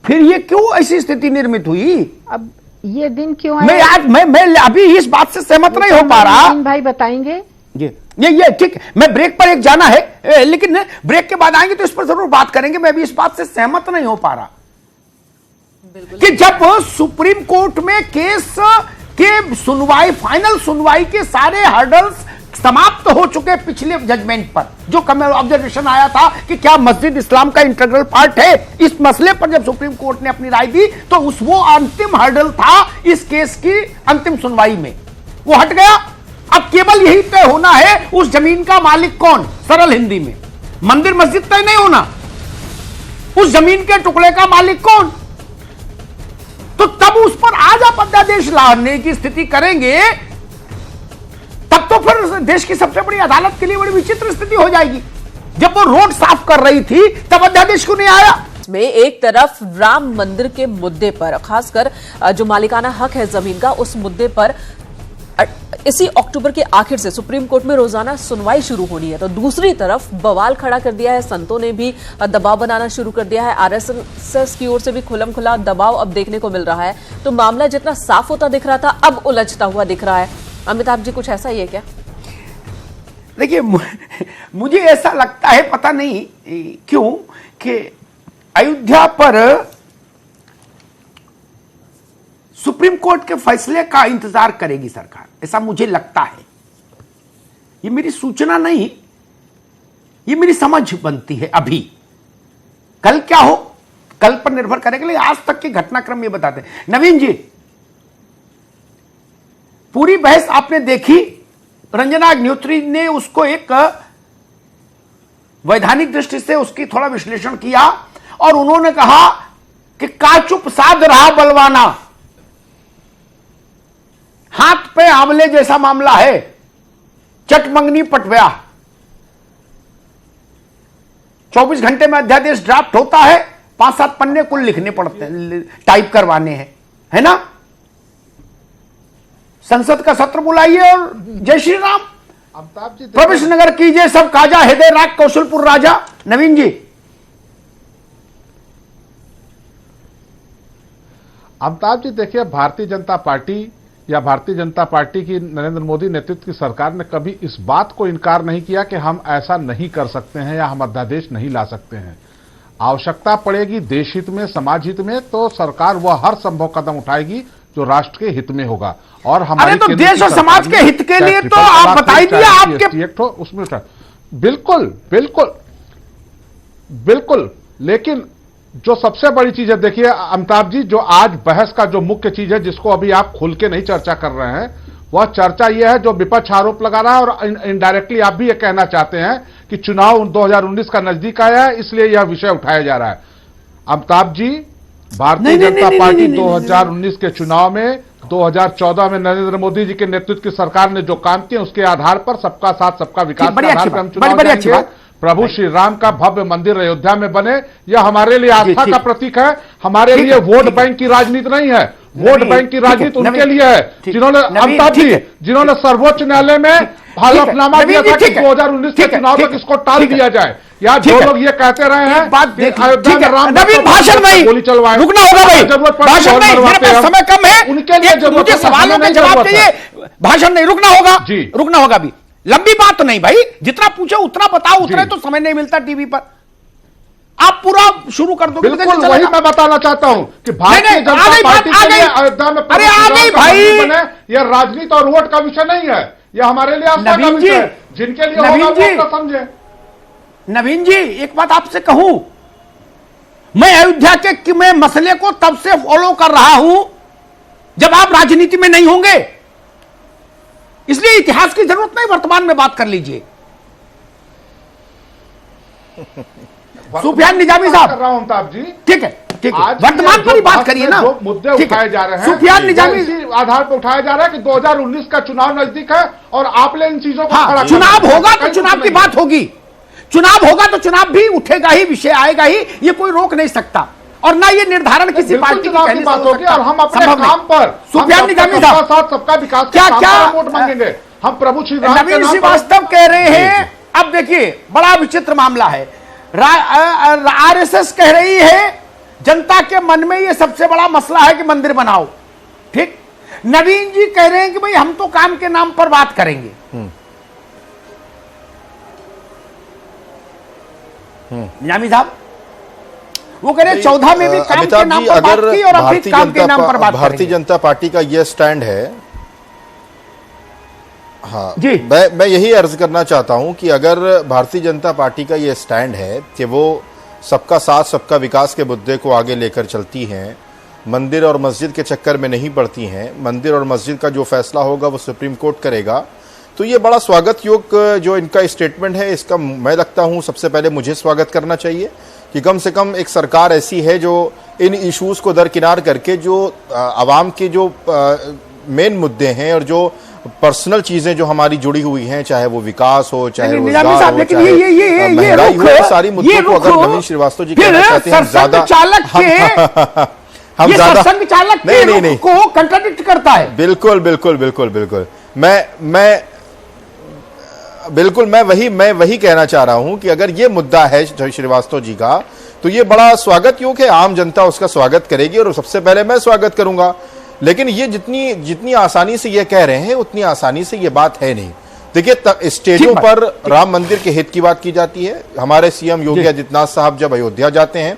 फिर ये क्यों ऐसी स्थिति निर्मित हुई? अब ये दिन क्यों आया? मैं अभी इस बात से सहमत नहीं हो पा रहा। भाई बताएंगे ये ठीक, मैं ब्रेक पर एक जाना है, लेकिन ब्रेक के बाद आएंगे तो इस पर जरूर बात करेंगे। मैं अभी इस बात से सहमत नहीं हो पा रहा कि जब सुप्रीम कोर्ट में केस के सुनवाई, फाइनल सुनवाई के सारे हर्डल्स समाप्त हो चुके पिछले जजमेंट पर, जो ऑब्जर्वेशन आया था कि क्या मस्जिद इस्लाम का इंटीग्रल पार्ट है, इस मसले पर जब सुप्रीम कोर्ट ने अपनी राय दी तो वो अंतिम हर्डल था इस केस की अंतिम सुनवाई में, वो हट गया। अब केवल यही तय होना है उस जमीन का मालिक कौन, सरल हिंदी में मंदिर मस्जिद तय नहीं होना, उस जमीन के टुकड़े का मालिक कौन। तो तब उस पर आज आप अध्यादेश लाने की स्थिति करेंगे, तब तो फिर देश की सबसे बड़ी अदालत के लिए बड़ी विचित्र स्थिति हो जाएगी। जब वो रोड साफ कर रही थी तब अध्यादेश क्यों नहीं आया? में एक तरफ राम मंदिर के मुद्दे पर, खासकर जो मालिकाना हक है जमीन का, उस मुद्दे पर इसी अक्टूबर के आखिर से सुप्रीम कोर्ट में रोजाना सुनवाई शुरू होनी है, तो दूसरी तरफ बवाल खड़ा कर दिया है, संतों ने भी दबाव बनाना शुरू कर दिया है, आरएसएस की ओर से भी खुलमखुला दबाव अब देखने को मिल रहा है। तो मामला जितना साफ होता दिख रहा था अब उलझता हुआ दिख रहा है। अमिताभ जी, कुछ ऐसा ही है क्या? देखिए, मुझे ऐसा लगता है, पता नहीं क्यों, कि अयोध्या पर सुप्रीम कोर्ट के फैसले का इंतजार करेगी सरकार, ऐसा मुझे लगता है। ये मेरी सूचना नहीं, ये मेरी समझ बनती है। अभी कल क्या हो, कल पर निर्भर करेगा, लेकिन आज तक के घटनाक्रम ये बताते हैं। नवीन जी, पूरी बहस आपने देखी, रंजना अग्निहोत्री ने उसको एक वैधानिक दृष्टि से उसकी थोड़ा विश्लेषण किया और उन्होंने कहा कि काचुप साध रहा बलवाना, हाथ पे आंवले जैसा मामला है, चटमंगनी पटव्या। 24 घंटे में अध्यादेश ड्राफ्ट होता है, 5-7 पन्ने कुल लिखने पड़ते हैं, टाइप करवाने हैं, है ना। संसद का सत्र बुलाइए और जय श्री राम, प्रवेश नगर कीजिए, सब काजा हृदय राग कौशलपुर राजा। नवीन जी, अमिताभ जी, देखिए, भारतीय जनता पार्टी या भारतीय जनता पार्टी की नरेंद्र मोदी नेतृत्व की सरकार ने कभी इस बात को इनकार नहीं किया कि हम ऐसा नहीं कर सकते हैं या हम अध्यादेश नहीं ला सकते हैं। आवश्यकता पड़ेगी देश हित में, समाज हित में, तो सरकार वह हर संभव कदम उठाएगी जो राष्ट्र के हित में होगा। और हमारे तो देश और समाज के हित के लिए तो आप बताइए, आपके एक्ट हो उसमें बिल्कुल बिल्कुल बिल्कुल। लेकिन जो सबसे बड़ी चीज है, देखिए अमिताभ जी, जो आज बहस का जो मुख्य चीज है, जिसको अभी आप खुल के नहीं चर्चा कर रहे हैं, वह चर्चा यह है, जो विपक्ष आरोप लगा रहा है और इनडायरेक्टली आप भी ये कहना चाहते हैं कि चुनाव 2019 का नजदीक आया है, इसलिए यह विषय उठाया जा रहा है। अमिताभ जी, भारतीय जनता पार्टी 2019 के चुनाव में, 2014 में नरेंद्र मोदी जी के नेतृत्व की सरकार ने जो काम किए, उसके आधार पर सबका साथ सबका विकास के आधार पर हम चुनाव लड़ेंगे। प्रभु श्री राम का भव्य मंदिर अयोध्या में बने, यह हमारे लिए आस्था का प्रतीक है। हमारे लिए वोट बैंक की राजनीति नहीं है, वोट बैंक की राजनीति उनके लिए है जिन्होंने, अमिताभ जी, जिन्होंने सर्वोच्च न्यायालय में हलफनामा दिया था कि 2019 के चुनाव तक इसको टाल दिया जाए। या जो लोग ये कहते रहे हैं अयोध्या में राम भाषण में गोली चलवाए, रुकना होगा भाई, जरूरत भाषण में, मेरे पास समय कम है, उनके लिए मुझे सवालों के जवाब चाहिए, भाषण नहीं, रुकना होगा जी, रुकना होगा। अभी लंबी बात तो नहीं भाई, जितना पूछो उतना बताओ, उतने तो समय नहीं मिलता टीवी पर, आप पूरा शुरू कर दो। बिल्कुल वही मैं बताना चाहता हूं कि भारतीय जनता पार्टी के लिए अयोध्या में, अरे आ गई भाई, यह राजनीति और वोट का विषय नहीं है, यह हमारे लिए आस्था का विषय है। जिनके लिए होगा वो समझे। नवीन जी, एक बात आपसे कहूं, मैं अयोध्या के मैं मसले को तब से फॉलो कर रहा हूं जब आप राजनीति में नहीं होंगे, इसलिए इतिहास की जरूरत नहीं, वर्तमान में बात कर लीजिए। सुफियान निजामी साहब, कर रहा हूं अमिताभ जी, ठीक है, ठीक है, वर्तमान पर ही बात करिए ना। जो मुद्दे उठाए जा रहे हैं, सुफियान निजामी इसी आधार पर उठाया जा रहा है कि 2019 का चुनाव नजदीक है और आपने इन चीजों को खड़ा चुनाव होगा तो चुनाव की बात होगी, चुनाव होगा तो चुनाव भी उठेगा ही, विषय आएगा ही, ये कोई रोक नहीं सकता। और ना ये निर्धारण किसी पार्टी की पहली बात होगी, और हम अपने काम पर सुफियान निजामी साहब सबका विकास क्या वोट मांगेंगे, हम प्रभु श्री राम नवीन श्रीवास्तव कह रहे हैं। अब देखिए, बड़ा विचित्र मामला है, आरएसएस कह रही है जनता के मन में ये सबसे बड़ा मसला है कि मंदिर बनाओ, ठीक। नवीन जी कह रहे हैं कि भाई हम तो काम के नाम पर बात करेंगे। निजामी साहब वो कह रहे 14 में भी काम के नाम पर बात की और अभी काम के नाम पर बात करेंगे। भारतीय जनता पार्टी का यह स्टैंड है, हाँ जी, मैं यही अर्ज करना चाहता हूं कि अगर भारतीय जनता पार्टी का यह स्टैंड है कि वो सबका साथ सबका विकास के मुद्दे को आगे लेकर चलती हैं, मंदिर और मस्जिद के चक्कर में नहीं पड़ती हैं, मंदिर और मस्जिद का जो फैसला होगा वो सुप्रीम कोर्ट करेगा, तो ये बड़ा स्वागत योग्य जो इनका स्टेटमेंट है, इसका मैं लगता हूं सबसे पहले मुझे स्वागत करना चाहिए कि कम से कम एक सरकार ऐसी है जो इन इश्यूज को दरकिनार करके जो आवाम के जो मेन मुद्दे हैं और जो पर्सनल चीजें जो हमारी जुड़ी हुई हैं, चाहे वो विकास हो, चाहे रोजगार हो, चाहे महंगाई हो, सारी मुद्दों को अगर नवीन श्रीवास्तव जी कहना चाहते हैं ज्यादा हम ज्यादा नहीं को कंट्राडिक्ट करता है। बिल्कुल बिल्कुल बिल्कुल बिल्कुल मैं बिल्कुल मैं वही कहना चाह रहा हूं कि अगर ये मुद्दा है श्रीवास्तव जी का, तो ये बड़ा स्वागत योग्य है, आम जनता उसका स्वागत करेगी और सबसे पहले मैं स्वागत करूंगा। लेकिन ये जितनी आसानी से ये कह रहे हैं उतनी आसानी से ये बात है नहीं। देखिए, स्टेजों पर राम मंदिर के हित की बात की जाती है। हमारे सीएम योगी आदित्यनाथ साहब जब अयोध्या जाते हैं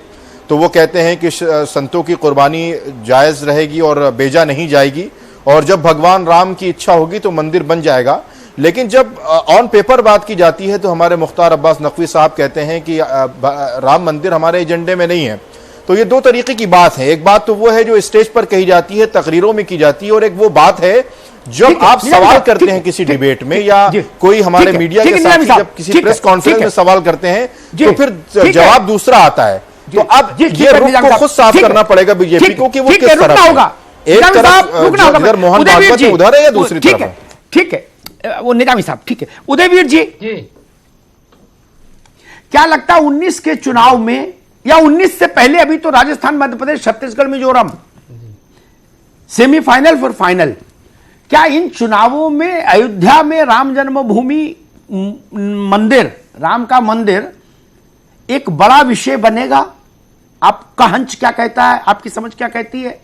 तो वो कहते हैं कि संतों की कुर्बानी जायज रहेगी और बेजा नहीं जाएगी, और जब भगवान राम की इच्छा होगी तो मंदिर बन जाएगा। लेकिन जब ऑन पेपर बात की जाती है तो हमारे मुख्तार अब्बास नकवी साहब कहते हैं कि राम मंदिर हमारे एजेंडे में नहीं है। तो ये दो तरीके की बात है। एक बात तो वो है जो स्टेज पर कही जाती है, तकरीरों में की जाती है, और एक वो बात है जब आप सवाल करते हैं किसी डिबेट में या कोई हमारे मीडिया के साथ जब किसी प्रेस कॉन्फ्रेंस में सवाल करते हैं तो फिर जवाब दूसरा आता है। तो अब ये रुख को खुद साफ करना पड़ेगा बीजेपी को कि वो किस तरफ होगा। एक तरफ इधर मोहन भागवत उधर है या दूसरी तरफ है। ठीक है, वो निजामी साहब, ठीक है। उदयवीर जी, क्या लगता है 19 के चुनाव में या 19 से पहले, अभी तो राजस्थान, मध्य प्रदेश, छत्तीसगढ़, मिजोरम सेमीफाइनल फिर फाइनल, क्या इन चुनावों में अयोध्या में राम जन्मभूमि मंदिर, राम का मंदिर एक बड़ा विषय बनेगा? आपका हंच क्या कहता है, आपकी समझ क्या कहती है?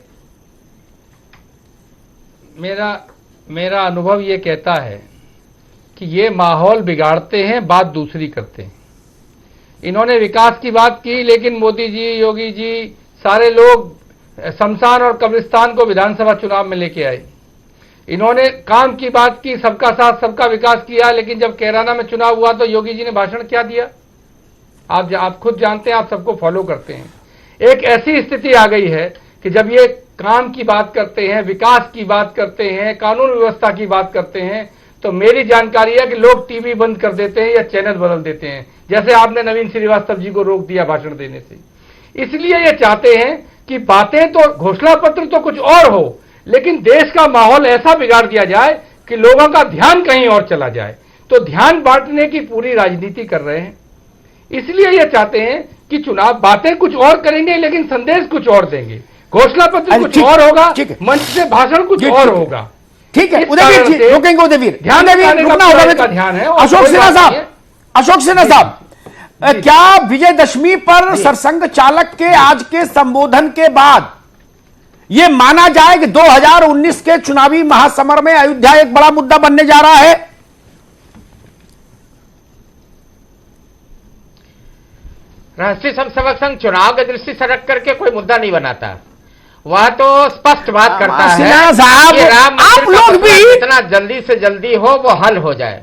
मेरा अनुभव ये कहता है कि ये माहौल बिगाड़ते हैं, बात दूसरी करते हैं। इन्होंने विकास की बात की, लेकिन मोदी जी, योगी जी, सारे लोग शमशान और कब्रिस्तान को विधानसभा चुनाव में लेके आए। इन्होंने काम की बात की, सबका साथ सबका विकास किया, लेकिन जब कैराना में चुनाव हुआ तो योगी जी ने भाषण क्या दिया? आप खुद जानते हैं, आप सबको फॉलो करते हैं। एक ऐसी स्थिति आ गई है कि जब ये काम की बात करते हैं, विकास की बात करते हैं, कानून व्यवस्था की बात करते हैं, तो मेरी जानकारी है कि लोग टीवी बंद कर देते हैं या चैनल बदल देते हैं, जैसे आपने नवीन श्रीवास्तव जी को रोक दिया भाषण देने से। इसलिए ये चाहते हैं कि बातें तो, घोषणा पत्र तो कुछ और हो, लेकिन देश का माहौल ऐसा बिगाड़ दिया जाए कि लोगों का ध्यान कहीं और चला जाए। तो ध्यान बांटने की पूरी राजनीति कर रहे हैं। इसलिए ये चाहते हैं कि चुनाव, बातें कुछ और करेंगे लेकिन संदेश कुछ और देंगे, घोषणा पत्र कुछ और होगा, मंच से भाषण कुछ और होगा। ठीक है, उदयवीर जी रोकेंगे, उदयवीर ध्यान रुकना होगा, ध्यान है। अशोक सिन्हा साहब, क्या विजयदशमी पर सरसंघ चालक के आज के संबोधन के बाद यह माना जाए कि 2019 के चुनावी महासमर में अयोध्या एक बड़ा मुद्दा बनने जा रहा है? राष्ट्रीय स्वयंसेवक संघ चुनाव की दृष्टि से रख करके कोई मुद्दा नहीं बनाता, वह तो स्पष्ट बात करता है कि राम मंदिर का मसला जितना जल्दी से जल्दी हो वो हल हो जाए।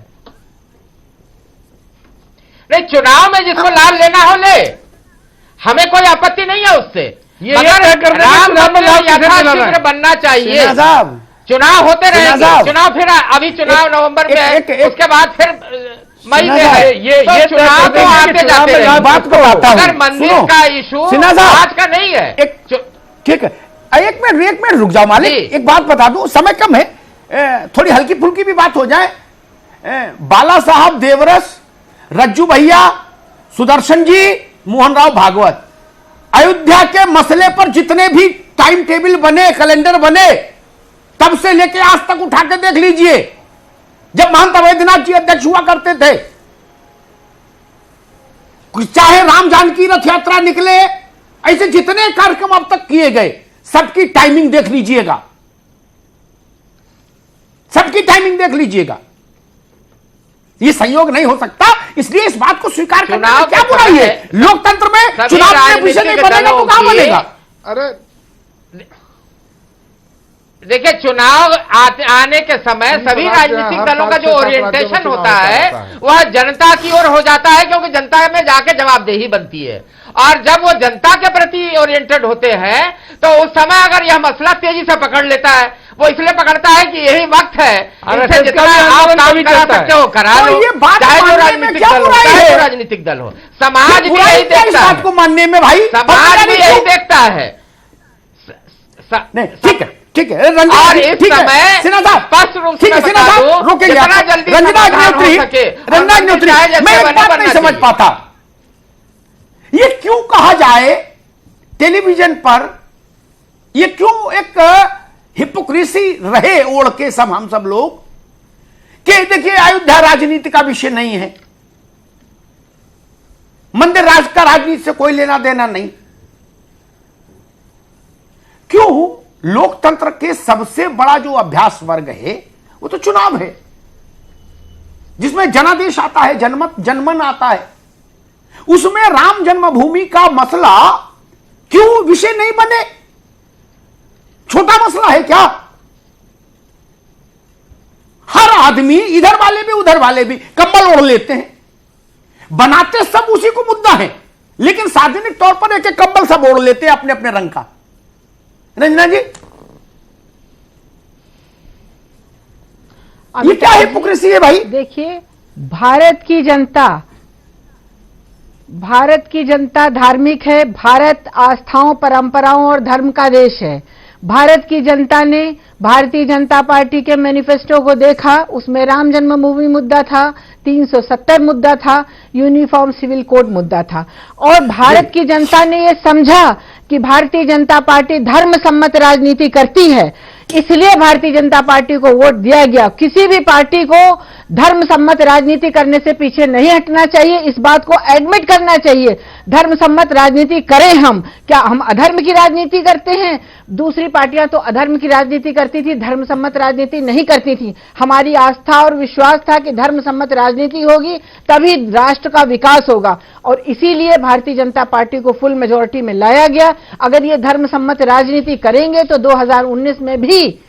नहीं, चुनाव में जिसको लाभ लेना हो ले, हमें कोई आपत्ति नहीं है उससे, मगर राम मंदिर यथाशीघ्र बनना चाहिए। चुनाव होते रहेंगे, चुनाव फिर अभी चुनाव नवंबर में है, उसके बाद फिर मई में है, ये चुनाव तो आते जाते हैं। बात को अगर मंदिर का इशू आज का नहीं है। ठीक है, एक मिनट रुक जाओ मालिक, एक बात बता दूं, समय कम है, थोड़ी हल्की फुल्की भी बात हो जाए। बाला साहब देवरस, रज्जू भैया, सुदर्शन जी, मोहन राव भागवत, अयोध्या के मसले पर जितने भी टाइम टेबल बने, कैलेंडर बने, तब से लेके आज तक उठा के देख लीजिए। जब महंत अवैधनाथ जी अध्यक्ष हुआ करते थे, चाहे राम जानकी रथ यात्रा निकले, ऐसे जितने कार्यक्रम अब तक किए गए, सबकी टाइमिंग देख लीजिएगा, सबकी टाइमिंग देख लीजिएगा। ये संयोग नहीं हो सकता, इसलिए इस बात को स्वीकार करना क्या बुराई है? लोकतंत्र में चुनाव के विषय नहीं बनेगा तो कहां बनेगा? अरे देखिए, चुनाव आने के समय सभी राजनीतिक दलों का जो ओरिएंटेशन होता है वह जनता की ओर हो जाता है, क्योंकि जनता में जाके जवाबदेही बनती है। और जब वो जनता के प्रति ओरिएंटेड होते हैं तो उस समय अगर यह मसला तेजी से पकड़ लेता है, वो इसलिए पकड़ता है कि यही वक्त है, इनसे जितना आप काम करा सकते हो करा लो, चाहे जो राजनीतिक दल हो। समाज भी यही देखता है, को मानने में भाई समाज भी यही देखता है। ठीक है, ठीक है, और इस समय स्पष्ट रूप से जितना जल्दी समाधान हो सके, मैं एक बात नहीं समझ पाता, ये क्यों कहा जाए टेलीविजन पर, ये क्यों एक हिपोक्रेसी रहे ओढ़ के हम सब लोग कि देखिए अयोध्या राजनीति का विषय नहीं है, मंदिर राज का राजनीति से कोई लेना देना नहीं। क्यों? लोकतंत्र के सबसे बड़ा जो अभ्यास वर्ग है वो तो चुनाव है, जिसमें जनादेश आता है, जनमन आता है। उसमें राम जन्मभूमि का मसला क्यों विषय नहीं बने? छोटा मसला है क्या? हर आदमी, इधर वाले भी उधर वाले भी, कंबल ओढ़ लेते हैं, बनाते सब उसी को मुद्दा है, लेकिन सार्वजनिक तौर पर एक एक कंबल सब ओढ़ लेते हैं अपने अपने रंग का। रंजना जी, ये क्या हिपोक्रेसी है भाई? देखिए, भारत की जनता धार्मिक है। भारत आस्थाओं, परंपराओं और धर्म का देश है। भारत की जनता ने भारतीय जनता पार्टी के मैनिफेस्टो को देखा, उसमें राम जन्मभूमि मुद्दा था, 370 मुद्दा था, यूनिफॉर्म सिविल कोड मुद्दा था, और भारत की जनता ने यह समझा कि भारतीय जनता पार्टी धर्म सम्मत राजनीति करती है, इसलिए भारतीय जनता पार्टी को वोट दिया गया। किसी भी पार्टी को धर्म सम्मत राजनीति करने से पीछे नहीं हटना चाहिए, इस बात को एडमिट करना चाहिए। धर्म सम्मत राजनीति करें हम, क्या हम अधर्म की राजनीति करते हैं? दूसरी पार्टियां तो अधर्म की राजनीति करती थी, धर्म सम्मत राजनीति नहीं करती थी। हमारी आस्था और विश्वास था कि धर्म सम्मत राजनीति होगी तभी राष्ट्र का विकास होगा, और इसीलिए भारतीय जनता पार्टी को फुल मेजॉरिटी में लाया गया। अगर ये धर्म सम्मत राजनीति करेंगे तो 2019 में भी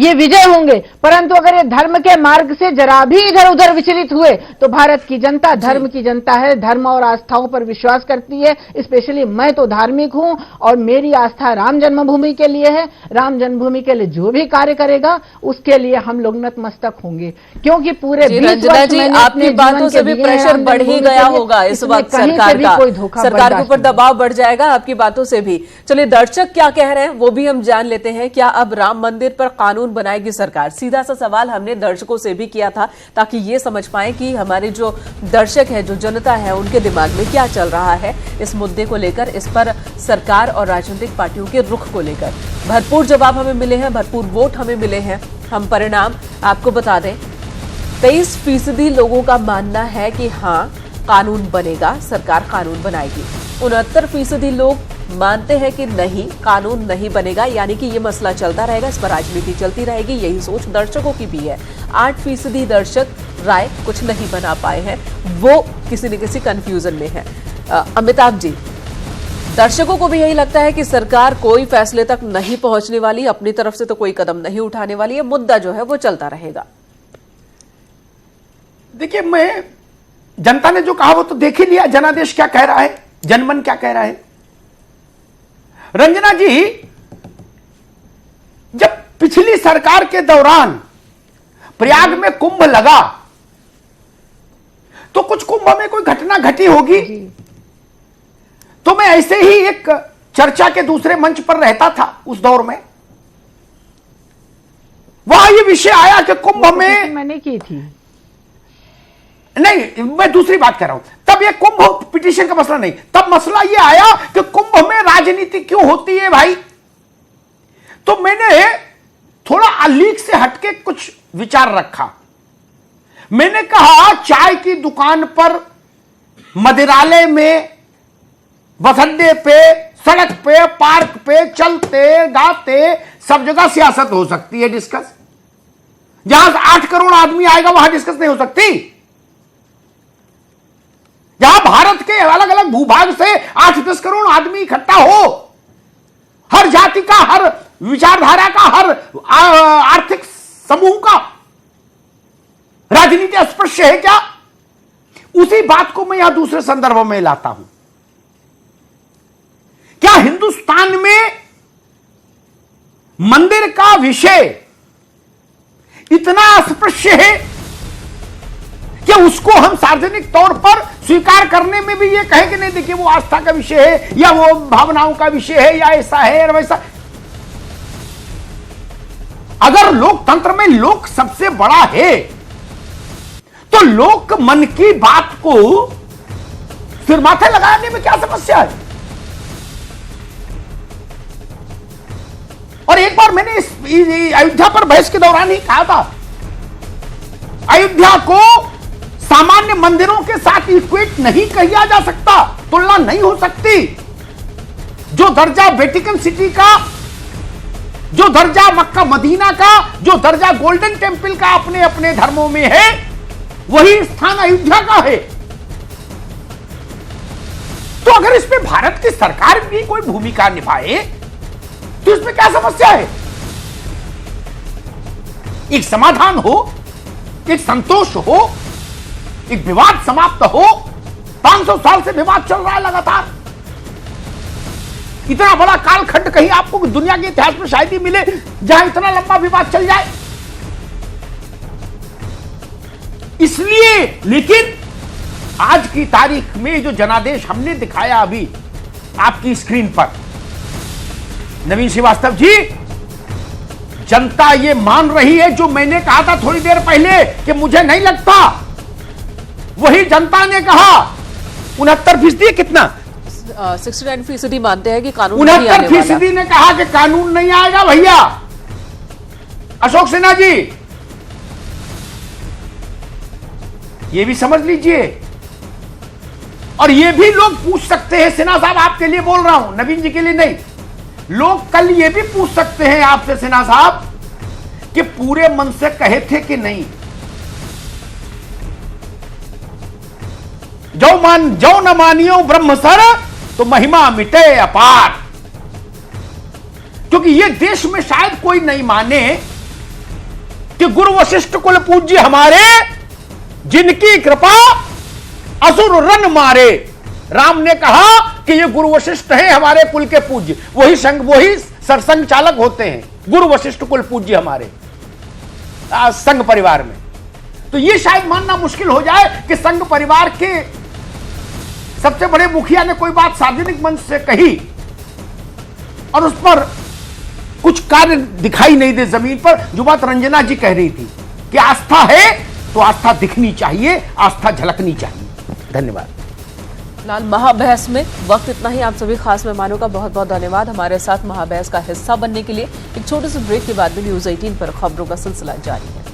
ये विजय होंगे, परंतु अगर ये धर्म के मार्ग से जरा भी इधर उधर विचलित हुए तो भारत की जनता धर्म की जनता है, धर्म और आस्थाओं पर विश्वास करती है। स्पेशली मैं तो धार्मिक हूं और मेरी आस्था राम जन्मभूमि के लिए है। राम जन्मभूमि के लिए जो भी कार्य करेगा उसके लिए हम लोग नतमस्तक होंगे, क्योंकि पूरे 20 वर्ष जी, आपकी बातों से भी प्रेशर बढ़ ही गया होगा इस वक्त सरकार का, सरकार के ऊपर दबाव बढ़ जाएगा आपकी बातों से भी। चलिए, दर्शक क्या कह रहे हैं वो भी हम जान लेते हैं। क्या अब राम मंदिर पर कानून बनाएगी सरकार? सीधा सा सवाल हमने दर्शकों से भी किया था ताकि ये समझ पाएं कि हमारे जो दर्शक है, जो जनता है, उनके दिमाग में क्या चल रहा है इस मुद्दे को लेकर, इस पर सरकार और राजनीतिक पार्टियों के रुख को लेकर। भरपूर जवाब हमें मिले हैं, भरपूर वोट हमें मिले हैं। हम परिणाम आपको बता दें। 23% लोगों का मानना है कि हाँ, कानून बनेगा, सरकार कानून बनाएगी। 69% लोग मानते हैं कि नहीं, कानून नहीं बनेगा, यानी कि ये मसला चलता रहेगा, इस पर राजनीति चलती रहेगी। यही सोच दर्शकों की भी है। 8% दर्शक राय कुछ नहीं बना पाए हैं, वो किसी न किसी कंफ्यूजन में है। अमिताभ जी, दर्शकों को भी यही लगता है कि सरकार कोई फैसले तक नहीं पहुंचने वाली, अपनी तरफ से तो कोई कदम नहीं उठाने वाली है, मुद्दा जो है वो चलता रहेगा। देखिए, मैं जनता ने जो कहा वो तो देख ही लिया। जनादेश क्या कह रहा है, जनमन क्या कह रहा है। रंजना जी, जब पिछली सरकार के दौरान प्रयाग में कुंभ लगा तो कुछ कुंभ में कोई घटना घटी होगी, तो मैं ऐसे ही एक चर्चा के दूसरे मंच पर रहता था उस दौर में। वहां ये विषय आया कि कुंभ में मैंने की थी, नहीं, मैं दूसरी बात कर रहा हूं। तब ये कुंभ पिटीशन का मसला नहीं, तब मसला ये आया कि कुंभ में राजनीति क्यों होती है भाई। तो मैंने थोड़ा अलीक से हटके कुछ विचार रखा। मैंने कहा, चाय की दुकान पर, मदिरालय में, बस अड्डे पे, सड़क पे, पार्क पे, चलते गाते सब जगह सियासत हो सकती है डिस्कस। जहां 8 करोड़ आदमी आएगा वहां डिस्कस नहीं हो सकती। जहां भारत के अलग अलग भूभाग से 8-10 करोड़ आदमी इकट्ठा हो, हर जाति का, हर विचारधारा का, हर आर्थिक समूह का, राजनीति स्पर्श है क्या? उसी बात को मैं यहां दूसरे संदर्भ में लाता हूं। क्या हिंदुस्तान में मंदिर का विषय इतना स्पर्श है कि उसको हम सार्वजनिक तौर पर स्वीकार करने में भी ये कहें कि नहीं, देखिए वो आस्था का विषय है, या वो भावनाओं का विषय है, या ऐसा है या वैसा। अगर लोकतंत्र में लोक सबसे बड़ा है तो लोक मन की बात को सिर माथे लगाने में क्या समस्या है? और एक बार मैंने इस अयोध्या पर बहस के दौरान ही कहा था, अयोध्या को सामान्य मंदिरों के साथ इक्वेट नहीं किया जा सकता, तुलना नहीं हो सकती। जो दर्जा वेटिकन सिटी का, जो दर्जा मक्का मदीना का, जो दर्जा गोल्डन टेम्पल का अपने अपने धर्मों में है, वही स्थान अयोध्या का है। तो अगर इसमें भारत की सरकार भी कोई भूमिका निभाए तो इसमें क्या समस्या है? एक समाधान हो, एक संतोष हो, एक विवाद समाप्त हो। 500 साल से विवाद चल रहा है लगातार। इतना बड़ा कालखंड कहीं आपको दुनिया के इतिहास में शायद ही मिले जहां इतना लंबा विवाद चल जाए। इसलिए, लेकिन आज की तारीख में जो जनादेश हमने दिखाया अभी आपकी स्क्रीन पर, नवीन श्रीवास्तव जी, जनता ये मान रही है। जो मैंने कहा था थोड़ी देर पहले कि मुझे नहीं लगता, वही जनता ने कहा। 69% कितना, 69% मानते हैं कि कानून नहीं आने वाला। 69% ने कहा कि कानून नहीं आएगा भैया। अशोक सिन्हा जी, ये भी समझ लीजिए। और ये भी लोग पूछ सकते हैं, सिन्हा साहब आपके लिए बोल रहा हूं, नवीन जी के लिए नहीं। लोग कल ये भी पूछ सकते हैं आपसे सिन्हा साहब कि पूरे मन से कहे थे कि नहीं। जो न मानियो ब्रह्म सर तो महिमा मिटे अपार। क्योंकि ये देश में शायद कोई नहीं माने कि गुरु वशिष्ठ कुल पूज्य हमारे, जिनकी कृपा असुर रन मारे। राम ने कहा कि ये गुरु वशिष्ठ है हमारे कुल के पूज्य, वही सरसंघ चालक होते हैं, गुरु वशिष्ठ कुल पूज्य हमारे संघ परिवार में। तो ये शायद मानना मुश्किल हो जाए कि संघ परिवार के सबसे बड़े मुखिया ने कोई बात सार्वजनिक मंच से कही और उस पर कुछ कार्य दिखाई नहीं दे जमीन पर। जो बात रंजना जी कह रही थी कि आस्था है तो आस्था दिखनी चाहिए, आस्था झलकनी चाहिए। धन्यवाद। फिलहाल महाबहस में वक्त इतना ही। आप सभी खास मेहमानों का बहुत बहुत धन्यवाद हमारे साथ महाबहस का हिस्सा बनने के लिए। एक छोटे से ब्रेक के बाद भी न्यूज़ 18 पर खबरों का सिलसिला जारी है।